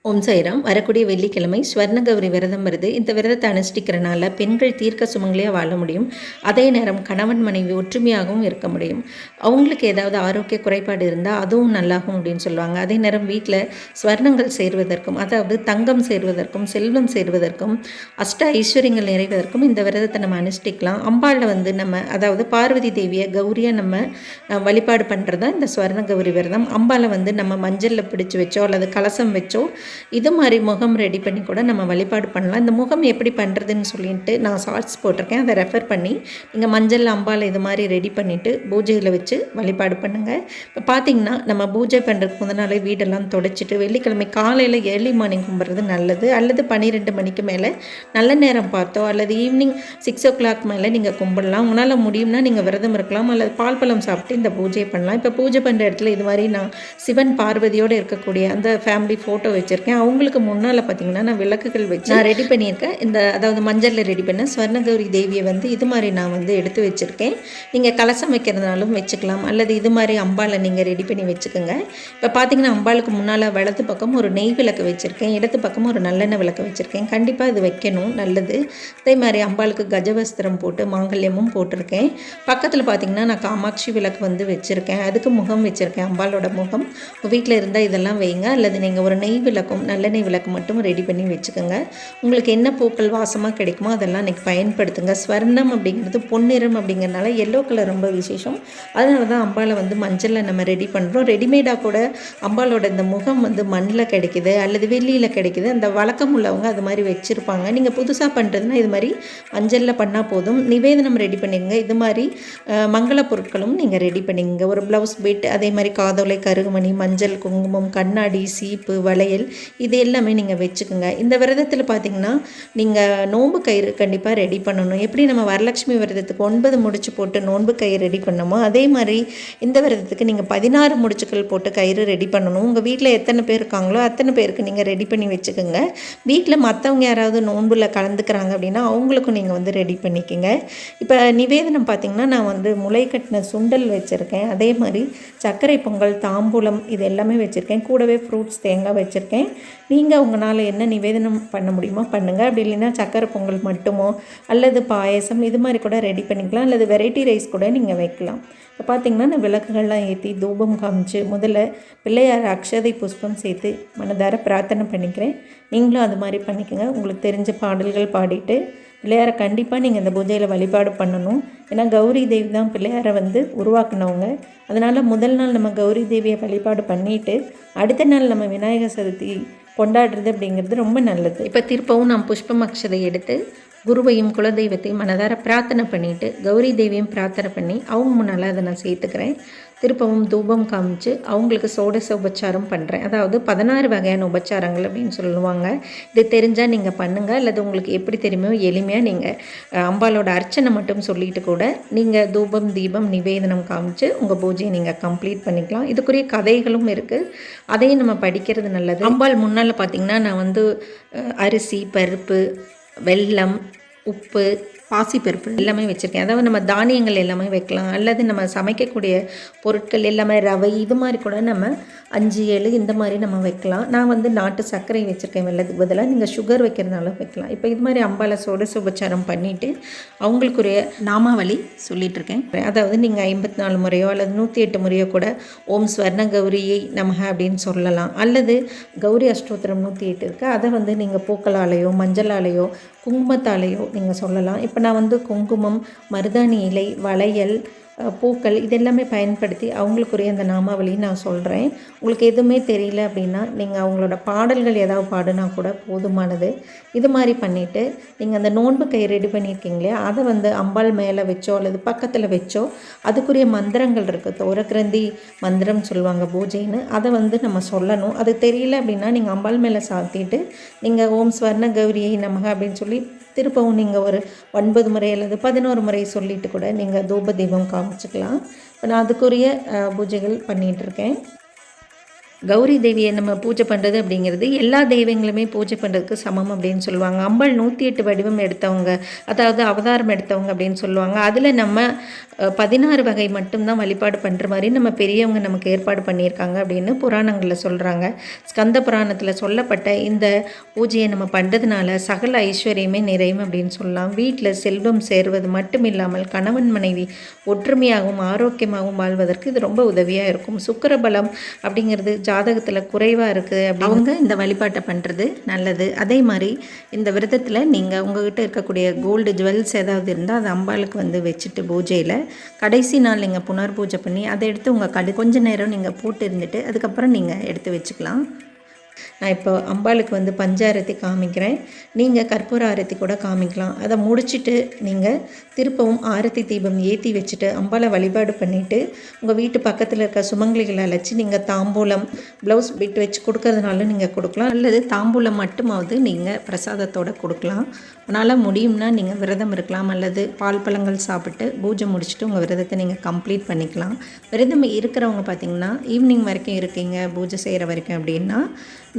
ஓம் சாய்ராம். வரக்கூடிய வெள்ளிக்கிழமை ஸ்வர்ண கௌரி விரதம் வருது. இந்த விரதத்தை அனுஷ்டிக்கிறனால பெண்கள் தீர்க்க சுமங்கலியாக வாழ முடியும். அதே நேரம் கணவன் மனைவி ஒற்றுமையாகவும் இருக்க முடியும். அவங்களுக்கு ஏதாவது ஆரோக்கிய குறைபாடு இருந்தால் அதுவும் நல்லாகும் அப்படின்னு சொல்லுவாங்க. அதே நேரம் வீட்டில் ஸ்வர்ணங்கள் சேர்வதற்கும், அதாவது தங்கம் சேர்வதற்கும், செல்வம் சேர்வதற்கும், அஷ்ட ஐஸ்வர்யங்கள் நிறைவதற்கும் இந்த விரதத்தை நம்ம அனுஷ்டிக்கலாம். அம்பாளில் நம்ம அதாவது பார்வதி தேவியை கௌரியாக நம்ம வழிபாடு பண்ணுறது தான் இந்த ஸ்வர்ண கௌரி விரதம். அம்பாளை நம்ம மஞ்சளில் பிடிச்சி வச்சோ அல்லது கலசம் வச்சோ இது மாதிரி முகம் ரெடி பண்ணி கூட நம்ம வழிபாடு பண்ணலாம். இந்த முகம் எப்படி பண்ணுறதுன்னு சொல்லிட்டு நான் ஷார்ட்ஸ் போட்டிருக்கேன், அதை ரெஃபர் பண்ணி நீங்கள் மஞ்சள் அம்பால் இது மாதிரி ரெடி பண்ணிவிட்டு பூஜையில் வச்சு வழிபாடு பண்ணுங்கள். இப்போ பார்த்திங்கன்னா நம்ம பூஜை பண்ணுறதுக்கு முத நாளே வீடெல்லாம் தொடச்சிட்டு வெள்ளிக்கிழமை காலையில் ஏர்லி மார்னிங் கும்பிட்றது நல்லது. அல்லது 12 மணிக்கு மேலே நல்ல நேரம் பார்த்தோ அல்லது ஈவினிங் 6 o'clock மேலே நீங்கள் கும்பிடலாம். உங்களால் முடியும்னா நீங்கள் விரதம் இருக்கலாம் அல்லது பால் பழம் சாப்பிட்டு இந்த பூஜை பண்ணலாம். இப்போ பூஜை பண்ணுற இடத்துல இது மாதிரி நான் சிவன் பார்வதியோடு இருக்கக்கூடிய அந்த ஃபேமிலி ஃபோட்டோ வச்சுருக்கேன். அவங்களுக்கு முன்னால் பார்த்தீங்கன்னா நான் விளக்குகள் வச்சு நான் ரெடி பண்ணியிருக்கேன். அதாவது மஞ்சளில் ரெடி பண்ண ஸ்வர்ண கௌரி தேவியை இது மாதிரி நான் எடுத்து வச்சுருக்கேன். நீங்கள் கலசம் வைக்கிறதுனாலும் வச்சுக்கலாம் அல்லது இது மாதிரி அம்பாலை நீங்கள் ரெடி பண்ணி வச்சுக்கோங்க. இப்போ பார்த்தீங்கன்னா அம்பாளுக்கு முன்னால் வலது பக்கம் ஒரு நெய் விளக்கு வச்சுருக்கேன், இடது பக்கம் ஒரு நல்லெண்ணெய் விளக்கு வச்சுருக்கேன். கண்டிப்பாக இது வைக்கணும், நல்லது. அதே மாதிரி அம்பாளுக்கு கஜவஸ்திரம் போட்டு மாங்கல்யமும் போட்டிருக்கேன். பக்கத்தில் பார்த்தீங்கன்னா நான் காமாட்சி விளக்கு வச்சுருக்கேன், அதுக்கு முகம் வச்சுருக்கேன், அம்பாலோட முகம். வீட்டில் இருந்தால் இதெல்லாம் வைங்க அல்லது நீங்கள் ஒரு நெய் விளக்கும் நல்லெண்ணெய் விளக்கு மட்டும் ரெடி பண்ணி வச்சுக்கோங்க. உங்களுக்கு என்ன பூக்கள் வாசமாக கிடைக்குமோ அதெல்லாம் இன்றைக்கி பயன்படுத்துங்க. ஸ்வர்ணம் அப்படிங்கிறது பொன்னிறம் அப்படிங்கிறனால எல்லோ கலர் ரொம்ப விசேஷம். அதனால தான் அம்பாலை மஞ்சளில் நம்ம ரெடி பண்ணுறோம். ரெடிமேடாக கூட அம்பாலோட இந்த முகம் மண்ணில் கிடைக்குது அல்லது வெள்ளியில் கிடைக்குது. அந்த வழக்கம் உள்ளவங்க அது மாதிரி வச்சுருப்பாங்க. நீங்கள் புதுசாக பண்ணுறதுனா இது மாதிரி மஞ்சளில் பண்ணால் போதும். நிவேதனம் ரெடி பண்ணிங்க. இது மாதிரி மங்கள பொருட்களும் நீங்கள் ரெடி பண்ணிங்க. ஒரு ப்ளவுஸ் பிட், அதே மாதிரி காதோலை, கருகுமணி, மஞ்சள், குங்குமம், கண்ணாடி, சீப்பு, வளையல், இது எல்லாமே நீங்கள் வச்சுக்கோங்க. இந்த விரதத்தில் பார்த்திங்கன்னா நீங்கள் நோன்பு கயிறு கண்டிப்பாக ரெடி பண்ணணும். எப்படி நம்ம வரலட்சுமி விரதத்துக்கு 9 முடிச்சு போட்டு நோன்பு கயிறு ரெடி பண்ணமோ அதே மாதிரி இந்த விரதத்துக்கு நீங்கள் 16 முடிச்சுக்கள் போட்டு கயிறு ரெடி பண்ணணும். உங்கள் வீட்டில் எத்தனை பேர் இருக்காங்களோ அத்தனை பேருக்கு நீங்கள் ரெடி பண்ணி வச்சுக்கோங்க. வீட்டில் மற்றவங்க யாராவது நோன்பில் கலந்துக்கிறாங்க அப்படின்னா அவங்களுக்கும் நீங்கள் ரெடி பண்ணிக்கோங்க. இப்போ நிவேதனம் பார்த்திங்கன்னா நான் முளை கட்டின சுண்டல் வச்சுருக்கேன், அதே மாதிரி சர்க்கரை பொங்கல், தாம்பூலம், இது எல்லாமே வச்சுருக்கேன். கூடவே ஃப்ரூட்ஸ், தேங்காய் வச்சுருக்கேன். நீங்கள் உங்களால் என்ன நிவேதனம் பண்ண முடியுமோ பண்ணுங்கள். அப்படி இல்லைன்னா சக்கரை பொங்கல் மட்டுமோ அல்லது பாயசம் இது மாதிரி கூட ரெடி பண்ணிக்கலாம், அல்லது வெரைட்டி ரைஸ் கூட நீங்கள் வைக்கலாம். இப்போ பார்த்திங்கன்னா நான் விளக்குகள்லாம் ஏற்றி தூபம் காமிச்சு முதல்ல பிள்ளையார் அக்ஷதை புஷ்பம் சேர்த்து மனதார பிரார்த்தனை பண்ணிக்கிறேன். நீங்களும் அது மாதிரி பண்ணிக்கோங்க. உங்களுக்கு தெரிஞ்ச பாடல்கள் பாடிட்டு பிள்ளையாரை கண்டிப்பாக நீங்கள் இந்த பூஜையில் வழிபாடு பண்ணணும். ஏன்னா கௌரி தேவி தான் பிள்ளையாரை உருவாக்குனவங்க. அதனால் முதல் நாள் நம்ம கௌரி தேவியை வழிபாடு பண்ணிவிட்டு அடுத்த நாள் நம்ம விநாயகர் சதுர்த்தி கொண்டாடுறது அப்படிங்கிறது ரொம்ப நல்லது. இப்போ திருப்பவும் நான் புஷ்பம் அக்ஷதை எடுத்து குருவையும் குலதெய்வத்தையும் மனதார பிரார்த்தனை பண்ணிவிட்டு கௌரி தேவியும் பிரார்த்தனை பண்ணி அவங்க முன்னால் அதை நான் சேர்த்துக்கிறேன். திருப்பவும் தூபம் காமிச்சு அவங்களுக்கு சோடச உபச்சாரம் பண்ணுறேன். அதாவது 16 வகையான உபச்சாரங்கள் அப்படின்னு சொல்லுவாங்க. இது தெரிஞ்சால் நீங்கள் பண்ணுங்கள், அல்லது உங்களுக்கு எப்படி தெரியுமோ எளிமையாக நீங்கள் அம்பாலோட அர்ச்சனை மட்டும் சொல்லிட்டு கூட நீங்கள் தூபம் தீபம் நிவேதனம் காமிச்சு உங்கள் பூஜையை நீங்கள் கம்ப்ளீட் பண்ணிக்கலாம். இதுக்குரிய கதைகளும் இருக்குது, அதையும் நம்ம படிக்கிறது நல்லது. அம்பாள் முன்னால் பார்த்திங்கன்னா நான் அரிசி, பருப்பு, வெல்லம், உப்பு, பாசிப்பருப்பு எல்லாமே வச்சுருக்கேன். அதாவது நம்ம தானியங்கள் எல்லாமே வைக்கலாம், அல்லது நம்ம சமைக்கக்கூடிய பொருட்கள் எல்லாமே ரவை இது மாதிரி கூட நம்ம 5, 7 இந்த மாதிரி நம்ம வைக்கலாம். நான் நாட்டு சர்க்கரை வச்சுருக்கேன் வெள்ளத்துக்கு பதிலாக, நீங்கள் சுகர் வைக்கிறதுனால வைக்கலாம். இப்போ இது மாதிரி அம்பாலை சோடச உபச்சாரம் பண்ணிவிட்டு அவங்களுக்குரிய நாமாவளி சொல்லிகிட்ருக்கேன். அதாவது நீங்கள் 54 முறையோ அல்லது 108 முறையோ கூட ஓம் ஸ்வர்ண கௌரியை நமக அப்படின்னு சொல்லலாம். அல்லது கௌரி அஷ்டோத்திரம் 108 இருக்குது, அதை நீங்கள் பூக்களாலேயோ மஞ்சளாலேயோ குங்குமத்தாலேயோ நீங்கள் சொல்லலாம். இப்போ நான் குங்குமம், மருதாணி இலை, வளையல், பூக்கள் இதெல்லாமே பயன்படுத்தி அவங்களுக்குரிய அந்த நாமாவளி நான் சொல்கிறேன். உங்களுக்கு எதுவுமே தெரியல அப்படின்னா நீங்கள் அவங்களோட பாடல்கள் ஏதாவது பாடுனா கூட போதுமானது. இது மாதிரி பண்ணிவிட்டு நீங்கள் அந்த நோன்பு கை ரெடி பண்ணியிருக்கீங்களே அதை அம்பாள் மேலே வச்சோ அல்லது பக்கத்தில் வச்சோ அதுக்குரிய மந்திரங்கள் இருக்குது. தோரக்கிரந்தி மந்திரம் சொல்லுவாங்க பூஜைன்னு, அதை நம்ம சொல்லணும். அது தெரியல அப்படின்னா நீங்கள் அம்பாள் மேலே சாத்திட்டு நீங்கள் ஓம் ஸ்வர்ண கௌரியை நமக அப்படின்னு சொல்லி திருப்பவும் நீங்கள் ஒரு 9 முறை அல்லது 11 முறை சொல்லிட்டு கூட நீங்கள் தூப தீபம் காமிச்சிக்கலாம். இப்போ நான் அதுக்குரிய பூஜைகள் பண்ணிகிட்ருக்கேன். கௌரி தேவியை நம்ம பூஜை பண்ணுறது அப்படிங்கிறது எல்லா தெய்வங்களுமே பூஜை பண்ணுறதுக்கு சமம் அப்படின்னு சொல்லுவாங்க. அம்பாள் 108 வடிவம் எடுத்தவங்க, அதாவது அவதாரம் எடுத்தவங்க அப்படின்னு சொல்லுவாங்க. அதில் நம்ம 16 வகை மட்டும்தான் வழிபாடு பண்ணுற மாதிரி நம்ம பெரியவங்க நமக்கு ஏற்பாடு பண்ணியிருக்காங்க அப்படின்னு புராணங்களில் சொல்கிறாங்க. ஸ்கந்த புராணத்தில் சொல்லப்பட்ட இந்த பூஜையை நம்ம பண்ணுறதுனால சகல ஐஸ்வர்யமே நிறையும் அப்படின்னு சொல்லலாம். வீட்டில் செல்வம் சேர்வது மட்டும் இல்லாமல் கணவன் மனைவி ஒற்றுமையாகவும் ஆரோக்கியமாகவும் வாழ்வதற்கு இது ரொம்ப உதவியாக இருக்கும். சுக்கிரபலம் அப்படிங்கிறது ஜாதகத்தில் குறைவாக இருக்குது அவங்க இந்த வழிபாட்டை பண்ணுறது நல்லது. அதே மாதிரி இந்த விரதத்தில் நீங்கள் உங்கள்கிட்ட இருக்கக்கூடிய கோல்டு ஜுவல்ஸ் ஏதாவது இருந்தால் அது அம்பாளுக்கு வந்து வச்சுட்டு பூஜையில் கடைசி நாள் நீங்கள் புனர் பூஜை பண்ணி அதை எடுத்து உங்கள் கொஞ்ச நேரம் நீங்கள் போட்டு இருந்துட்டு அதுக்கப்புறம் நீங்கள் எடுத்து வச்சுக்கலாம். நான் இப்போ அம்பாளுக்கு வந்து பஞ்சாரத்தி காமிக்கிறேன். நீங்கள் கற்பூர ஆரத்தி கூட காமிக்கலாம். அதை முடிச்சுட்டு நீங்கள் திருப்பவும் ஆரத்தி தீபம் ஏற்றி வச்சுட்டு அம்பாளை வழிபாடு பண்ணிவிட்டு உங்கள் வீட்டு பக்கத்தில் இருக்க சுமங்கலிகளை அழைச்சி நீங்கள் தாம்பூலம் ப்ளவுஸ் பிட் வச்சு கொடுக்கறதுனால நீங்கள் கொடுக்கலாம், அல்லது தாம்பூலம் மட்டுமாவது நீங்கள் பிரசாதத்தோடு கொடுக்கலாம். அதனால் முடியும்னா நீங்கள் விரதம் இருக்கலாம், அல்லது பால் பழங்கள் சாப்பிட்டு பூஜை முடிச்சுட்டு உங்கள் விரதத்தை நீங்கள் கம்ப்ளீட் பண்ணிக்கலாம். விரதம் இருக்கிறவங்க பார்த்திங்கன்னா ஈவினிங் வரைக்கும் இருக்கீங்க பூஜை செய்கிற வரைக்கும் அப்படின்னா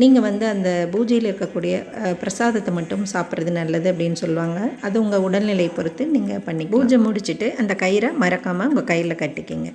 நீங்கள் வந்து அந்த பூஜையில் இருக்கக்கூடிய பிரசாதத்தை மட்டும் சாப்பிட்றது நல்லது அப்படின்னு சொல்லுவாங்க. அது உங்கள் உடல்நிலை பொறுத்து நீங்கள் பண்ணி பூஜை முடிச்சுட்டு அந்த கயிறை மறக்காமல் உங்கள் கையில் கட்டிக்கிங்க.